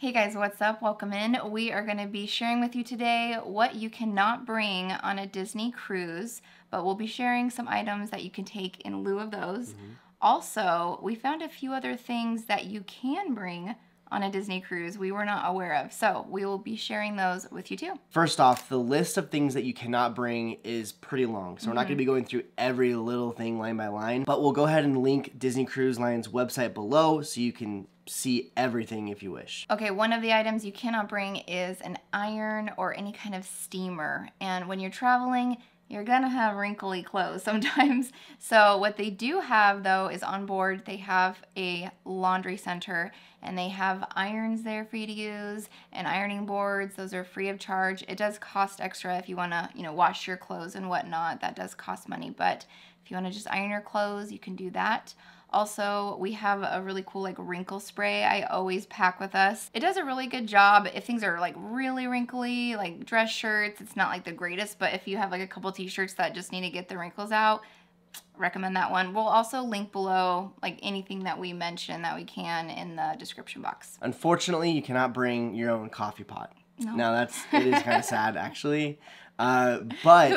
Hey guys, what's up? Welcome in. We are going to be sharing with you today what you cannot bring on a Disney cruise, but we'll be sharing some items that you can take in lieu of those. Also, we found a few other things that you can bring on a Disney cruise we were not aware of, so we will be sharing those with you too. First off, the list of things that you cannot bring is pretty long, so we're not going to be going through every little thing line by line, but we'll go ahead and link Disney Cruise Line's website below so you can see everything if you wish. Okay, one of the items you cannot bring is an iron or any kind of steamer, and when you're traveling, you're gonna have wrinkly clothes sometimes. So what they do have though is on board they have a laundry center and they have irons there for you to use and ironing boards. Those are free of charge. It does cost extra if you wanna, wash your clothes and whatnot. That does cost money, but if you wanna just iron your clothes, you can do that. Also, we have a really cool wrinkle spray I always pack with us. It does a really good job if things are really wrinkly, like dress shirts. It's not the greatest, but if you have a couple t-shirts that just need to get the wrinkles out, recommend that one. We'll also link below anything that we mention that we can in the description box. Unfortunately, you cannot bring your own coffee pot. No. Now it is kind of sad actually, but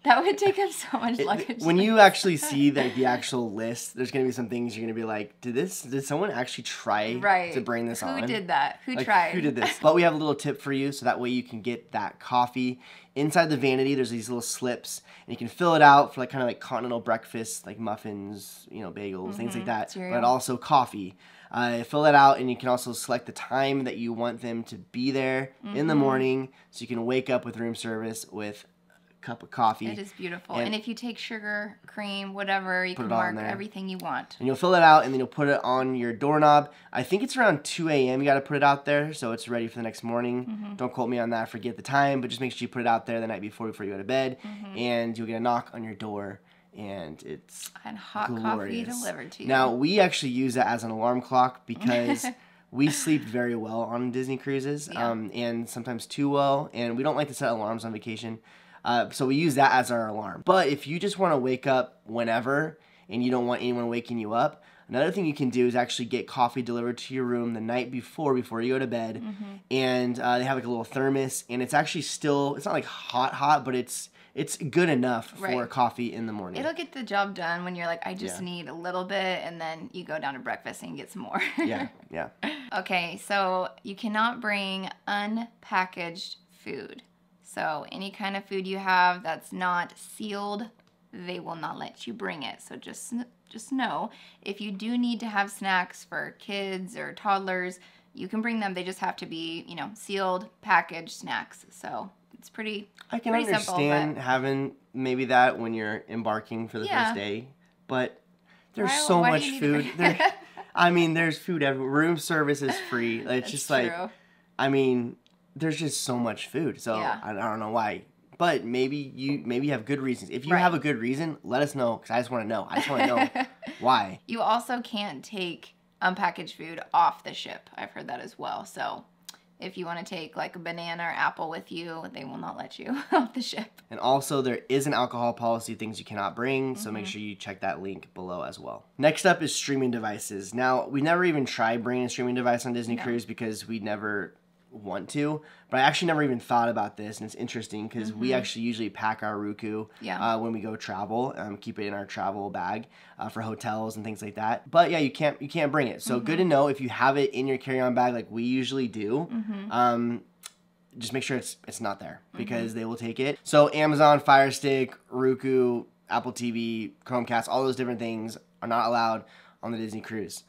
that would take up so much luggage. When you actually see the actual list, there's gonna be some things you're gonna be like, did someone actually try to bring this on? Who did that? Who tried? Who did this? But we have a little tip for you, so that way you can get that coffee. Inside the vanity, there's these little slips, and you can fill it out for kind of continental breakfast, like muffins, bagels, things like that. Cereal. But also coffee. Fill that out, and you can also select the time that you want them to be there in the morning, so you can wake up with room service with cup of coffee. It is beautiful. And if you take sugar, cream, whatever, you can mark everything you want. And you'll fill it out and then you'll put it on your doorknob. I think it's around 2 a.m. you got to put it out there so it's ready for the next morning. Don't quote me on that, forget the time, but just make sure you put it out there the night before you go to bed. And you'll get a knock on your door and it's hot glorious. Coffee delivered to you. Now, we actually use that as an alarm clock because we sleep very well on Disney cruises, and sometimes too well, and we don't like to set alarms on vacation. So we use that as our alarm. But if you just want to wake up whenever and you don't want anyone waking you up, another thing you can do is actually get coffee delivered to your room the night before you go to bed. And they have a little thermos, and it's actually still, it's not hot, but it's good enough for coffee in the morning. It'll get the job done when you're I just need a little bit, and then you go down to breakfast and get some more. Yeah. Okay, so you cannot bring unpackaged food. So any kind of food you have that's not sealed, they will not let you bring it. So just know, if you do need to have snacks for kids or toddlers, you can bring them. They just have to be, sealed, packaged snacks. So it's pretty I can pretty understand simple, having maybe that when you're embarking for the first day, but there's so much food. There's food everywhere. Room service is free. It's just true. There's just so much food, so I don't know why. But maybe you have good reasons. If you have a good reason, let us know, because I just want to know. I just want to know why. You also can't take unpackaged food off the ship. I've heard that as well. So if you want to take a banana or apple with you, they will not let you off the ship. And also there is an alcohol policy, things you cannot bring, so make sure you check that link below as well. Next up is streaming devices. Now, we never even tried bringing a streaming device on Disney Cruise because we never want to, but I actually never even thought about this, and it's interesting because we actually usually pack our Roku when we go travel, keep it in our travel bag for hotels and things like that. But yeah, you can't bring it. So good to know if you have it in your carry-on bag like we usually do. Just make sure it's not there because they will take it. So Amazon Fire Stick, Roku, Apple TV, Chromecast, all those different things are not allowed on the Disney Cruise.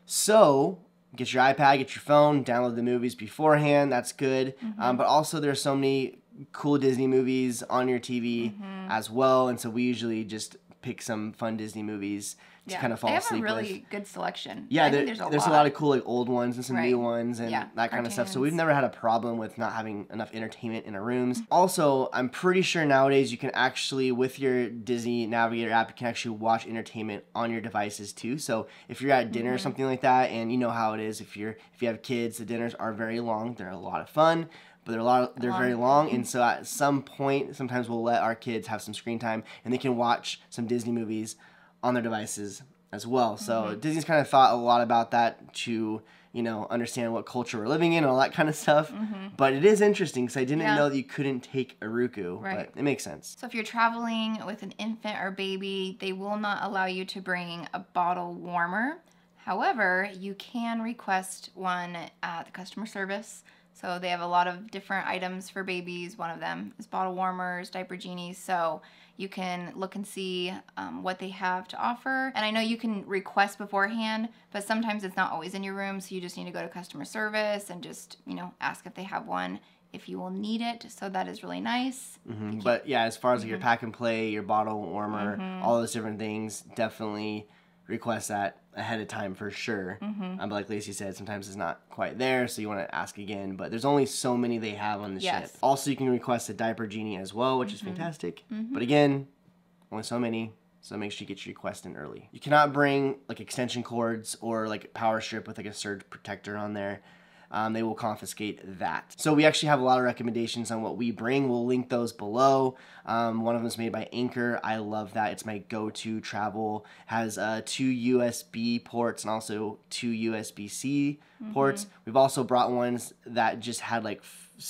So get your iPad, get your phone, download the movies beforehand. That's good. But also there's so many cool Disney movies on your TV as well. And so we usually just pick some fun Disney movies to kind of fall asleep with. They have a really good selection. Yeah, there's a lot of cool old ones and some new ones and that kind of stuff. So we've never had a problem with not having enough entertainment in our rooms. Also, I'm pretty sure nowadays you can actually, with your Disney Navigator app, you can actually watch entertainment on your devices too. So if you're at dinner or something like that, and you know how it is, if you have kids, the dinners are very long. They're a lot of fun, but they're very long, and so at some point, sometimes we'll let our kids have some screen time, and they can watch some Disney movies on their devices as well. So Disney's kind of thought a lot about that to, you know, understand what culture we're living in and all that kind of stuff. But it is interesting because I didn't know that you couldn't take Iruku, but it makes sense. So if you're traveling with an infant or baby, they will not allow you to bring a bottle warmer. However, you can request one at the customer service. So they have a lot of different items for babies. One of them is bottle warmers, diaper genies. So you can look and see what they have to offer. And I know you can request beforehand, but sometimes it's not always in your room. So you just need to go to customer service and just, you know, ask if they have one if you will need it. So that is really nice. But yeah, as far as like your pack and play, your bottle warmer, all those different things, definitely request that ahead of time for sure. But like Lacey said, sometimes it's not quite there, so you want to ask again. But there's only so many they have on the ship. Also, you can request a diaper genie as well, which is fantastic. But again, only so many, so make sure you get your request in early. You cannot bring like extension cords or like power strip with like a surge protector on there. They will confiscate that. So we actually have a lot of recommendations on what we bring. We'll link those below. One of them is made by Anchor. I love that. It's my go-to travel. Has 2 USB ports and also 2 USB-C ports. We've also brought ones that just had like,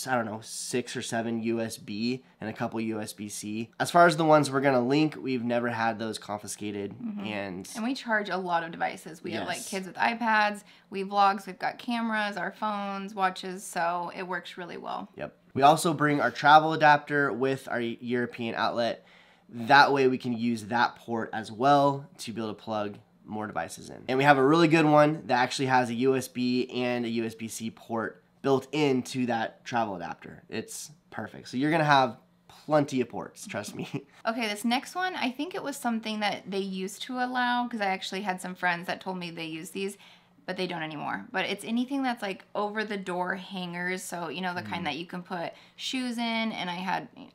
I don't know, 6 or 7 USB and a couple USB-C. As far as the ones we're gonna link, we've never had those confiscated. And we charge a lot of devices. We have like kids with iPads, we vlogs, we've got cameras, our phones, watches, so it works really well. We also bring our travel adapter with our European outlet. That way we can use that port as well to be able to plug more devices in. And we have a really good one that actually has a USB and a USB-C port built into that travel adapter. It's perfect. So you're gonna have plenty of ports, trust me. Okay, this next one, I think it was something that they used to allow, because I actually had some friends that told me they use these, but they don't anymore. But it's anything that's like over the door hangers, so you know, the kind that you can put shoes in. And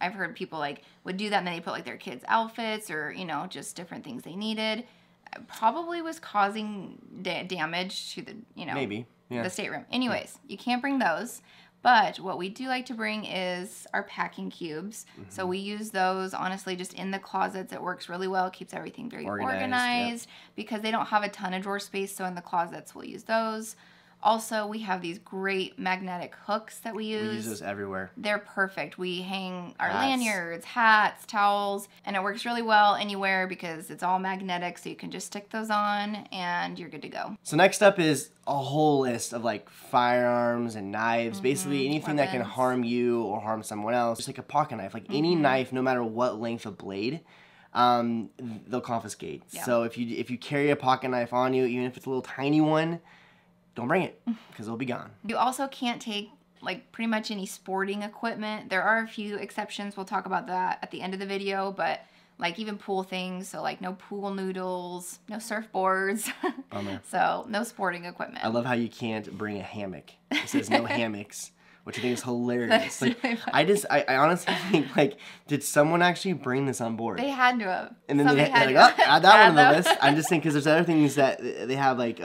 I've heard people like would do that, and then they put like their kids' outfits or, you know, just different things they needed. Probably was causing damage to the, you know, the stateroom. Anyways, you can't bring those. But what we do like to bring is our packing cubes. So we use those, honestly, just in the closets. It works really well. It keeps everything very organized because they don't have a ton of drawer space. So in the closets, we'll use those. Also, we have these great magnetic hooks that we use. We use those everywhere. They're perfect. We hang our lanyards, hats, towels, and it works really well anywhere because it's all magnetic, so you can just stick those on and you're good to go. So next up is a whole list of like firearms and knives, basically anything that can harm you or harm someone else. Just like a pocket knife, like any knife, no matter what length of blade, they'll confiscate. So if you carry a pocket knife on you, even if it's a little tiny one, don't bring it because it'll be gone. You also can't take like pretty much any sporting equipment. There are a few exceptions. We'll talk about that at the end of the video, but like even pool things. So like no pool noodles, no surfboards. So no sporting equipment. I love how you can't bring a hammock. It says no hammocks, which I think is hilarious. Like, I honestly think, like, did someone actually bring this on board? They had to have. And then they're like, oh, add that one on the list. I'm just thinking because there's other things that they have, like,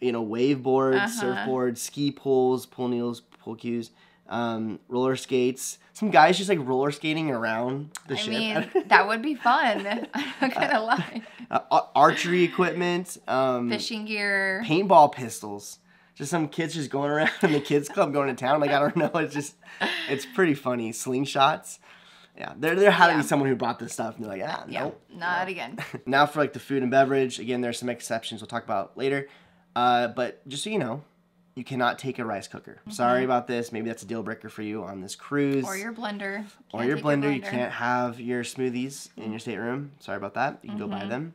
you know, wave boards, surfboards, ski poles, pool needles, pool cues, roller skates. Some guys just like roller skating around the ship. I mean, that would be fun. I'm not gonna lie. Archery equipment, fishing gear, paintball pistols. Just some kids just going around in the kids club going to town. Like, I don't know. It's pretty funny. Slingshots. Yeah, there had to be someone who brought this stuff and they're like, nope. Not again. Now for like the food and beverage. Again, there's some exceptions we'll talk about later. But just so you know, you cannot take a rice cooker. Sorry about this. Maybe that's a deal breaker for you on this cruise. Or your blender. Or your blender. You can't have your smoothies in your stateroom. Sorry about that. You can go buy them.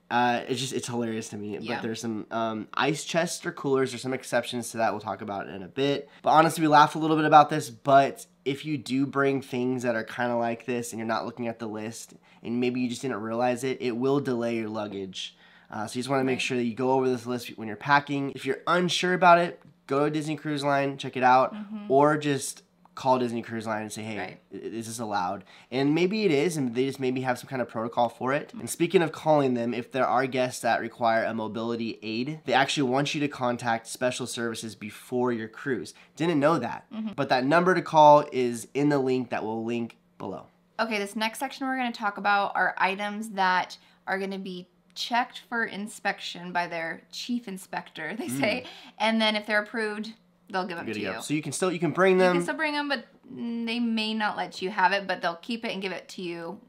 It's hilarious to me. But there's some ice chests or coolers. There's some exceptions to that we'll talk about in a bit. But honestly, we laugh a little bit about this. But if you do bring things that are kind of like this and you're not looking at the list and maybe you just didn't realize it, it will delay your luggage. So you just want to make sure that you go over this list when you're packing. If you're unsure about it, go to Disney Cruise Line, check it out, or just call Disney Cruise Line and say, hey, is this allowed? And maybe it is, and they just maybe have some kind of protocol for it. And speaking of calling them, if there are guests that require a mobility aid, they actually want you to contact special services before your cruise. Didn't know that, but that number to call is in the link that we'll link below. Okay, this next section we're going to talk about are items that are going to be checked for inspection by their chief inspector, they say, and then if they're approved, they'll give them to you. So you can bring them. You can still bring them, but they may not let you have it, but they'll keep it and give it to you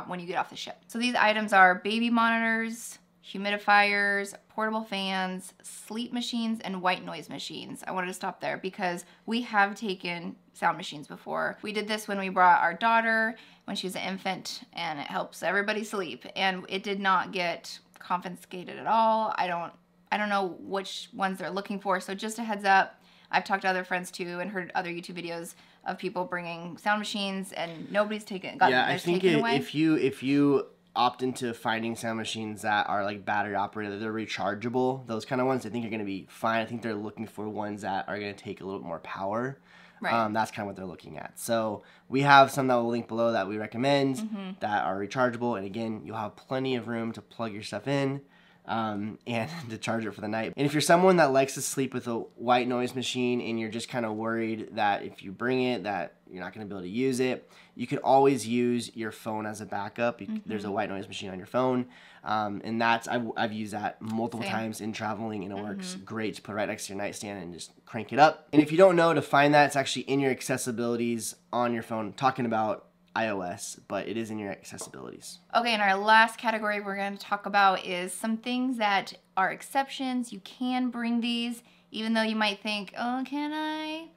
when you get off the ship. So these items are baby monitors, humidifiers, portable fans, sleep machines, and white noise machines. I wanted to stop there because we have taken sound machines before. We did this when we brought our daughter when she was an infant, and it helps everybody sleep, and it did not get confiscated at all. I don't know which ones they're looking for, so just a heads up. I've talked to other friends too and heard other YouTube videos of people bringing sound machines, and nobody's taken away. I think if you opt into finding sound machines that are like battery operated, they're rechargeable, those kind of ones, I think you're going to be fine. I think they're looking for ones that are going to take a little bit more power. Right. That's kind of what they're looking at. So we have some that we'll link below that we recommend that are rechargeable. And again, you'll have plenty of room to plug your stuff in and to charge it for the night. And if you're someone that likes to sleep with a white noise machine and you're just kind of worried that if you bring it that you're not going to be able to use it, you could always use your phone as a backup. There's a white noise machine on your phone. And that's, I've used that multiple times in traveling, and it works great to put right next to your nightstand and just crank it up. And if you don't know to find that, it's actually in your accessibilities on your phone, talking about iOS, but it is in your accessibilities. Okay, and our last category we're going to talk about is some things that are exceptions. You can bring these, even though you might think, oh, can I?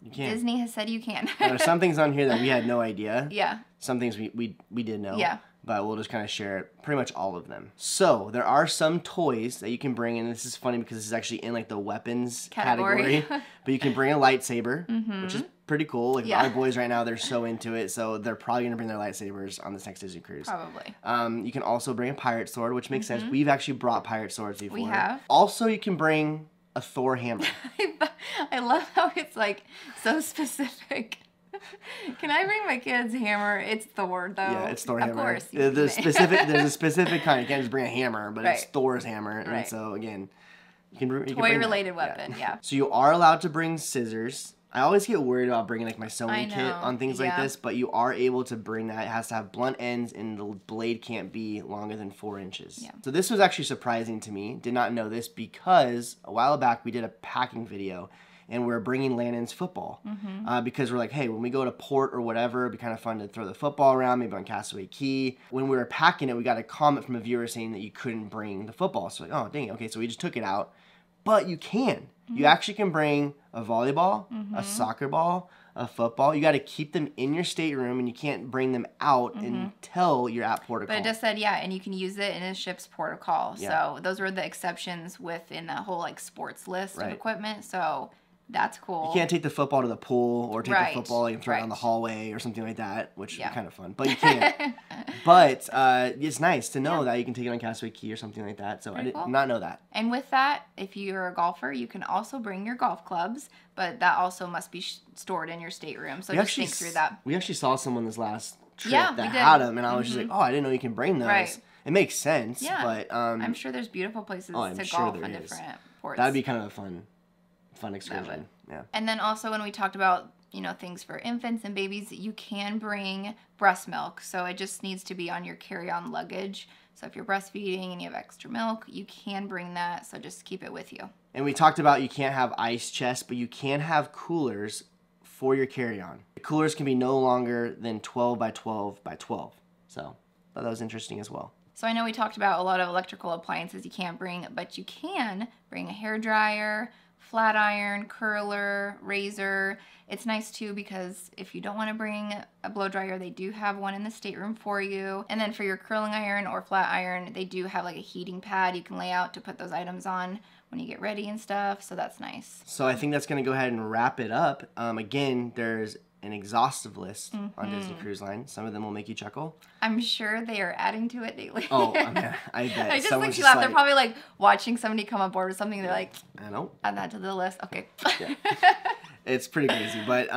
You can. Disney has said you can. There are some things on here that we had no idea. Yeah. Some things we did know. Yeah. But we'll just kind of share pretty much all of them. So there are some toys that you can bring, and this is funny because this is actually in like the weapons category. But you can bring a lightsaber, which is pretty cool. Like our boys right now, they're so into it, so they're probably gonna bring their lightsabers on this next Disney cruise. Probably. You can also bring a pirate sword, which makes sense. We've actually brought pirate swords before. We have. Also, you can bring a Thor hammer. I love how it's like so specific. Can I bring my kids' hammer? It's Thor, though. Yeah, it's Thor hammer. Of course. There's a specific kind. You can't just bring a hammer, but it's Thor's hammer. And so, again, you can bring toy-related weapon, yeah. So you are allowed to bring scissors. I always get worried about bringing like my sewing kit on things like this, but you are able to bring that. It has to have blunt ends, and the blade can't be longer than 4 inches. Yeah. So this was actually surprising to me. Did not know this because a while back we did a packing video, and we're bringing Landon's football because we're like, hey, when we go to port or whatever, it'd be kind of fun to throw the football around, maybe on Castaway Key. When we were packing it, we got a comment from a viewer saying that you couldn't bring the football. So like, oh, dang it. Okay, so we just took it out. But you can. You actually can bring a volleyball, a soccer ball, a football. You got to keep them in your stateroom, and you can't bring them out until you're at port of call. But it just said, and you can use it in a ship's port of call. So those were the exceptions within that whole like sports list of equipment. So that's cool. You can't take the football to the pool or take the football and throw it down the hallway or something like that, which would be kind of fun. But you can't. But it's nice to know that you can take it on Castaway Key or something like that. So I did not know that. And with that, if you're a golfer, you can also bring your golf clubs, but that also must be stored in your stateroom. So just think through that. We actually saw someone this last trip that had them, and I was just like, oh, I didn't know you can bring those. Right. It makes sense. Yeah. But I'm sure there's beautiful places to golf in different ports. That'd be kind of a fun excursion. Yeah. And then also when we talked about, things for infants and babies, you can bring breast milk. So it just needs to be on your carry-on luggage. So if you're breastfeeding and you have extra milk, you can bring that. So just keep it with you. And we talked about you can't have ice chests, but you can have coolers for your carry-on. The coolers can be no longer than 12 by 12 by 12. So I thought that was interesting as well. So I know we talked about a lot of electrical appliances you can't bring, but you can bring a hairdryer, flat iron, curler, razor. It's nice too because if you don't want to bring a blow dryer, they do have one in the stateroom for you. And then for your curling iron or flat iron, they do have like a heating pad you can lay out to put those items on when you get ready and stuff. So that's nice. So I think that's going to go ahead and wrap it up. Again, there's an exhaustive list on Disney Cruise Line. Some of them will make you chuckle. I'm sure they are adding to it daily. Oh, I bet. I just think you laugh. They're probably like watching somebody come on board with something. They're like, I know. Add that to the list. Okay. Yeah. It's pretty crazy, but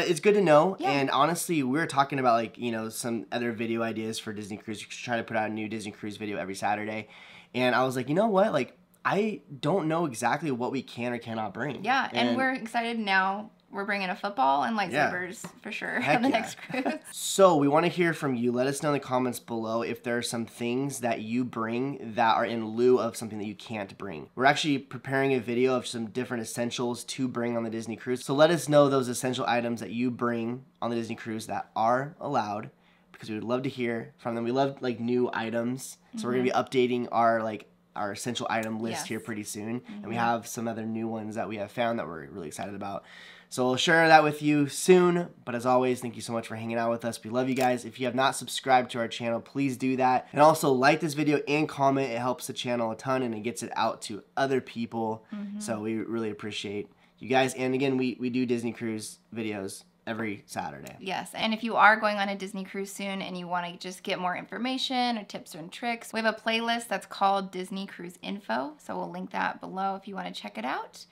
it's good to know. Yeah. And honestly, we were talking about like some other video ideas for Disney Cruise. You should try to put out a new Disney Cruise video every Saturday. And I was like, you know what? Like I don't know exactly what we can or cannot bring. Yeah, and we're excited now we're bringing a football and lightsabers for sure on the next cruise. So we want to hear from you. Let us know in the comments below if there are some things that you bring that are in lieu of something that you can't bring. We're actually preparing a video of some different essentials to bring on the Disney cruise. So let us know those essential items that you bring on the Disney cruise that are allowed, because we would love to hear from them. We love like new items. So we're going to be updating our essential item list here pretty soon. And we have some other new ones that we have found that we're really excited about. So we'll share that with you soon. But as always, thank you so much for hanging out with us. We love you guys. If you have not subscribed to our channel, please do that. And also like this video and comment. It helps the channel a ton and it gets it out to other people. So we really appreciate you guys. And again, we do Disney cruise videos every Saturday. Yes, and if you are going on a Disney cruise soon and you want to just get more information or tips and tricks, we have a playlist that's called Disney Cruise Info. So we'll link that below if you want to check it out.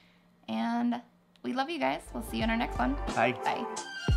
And we love you guys. We'll see you in our next one. Bye. Bye.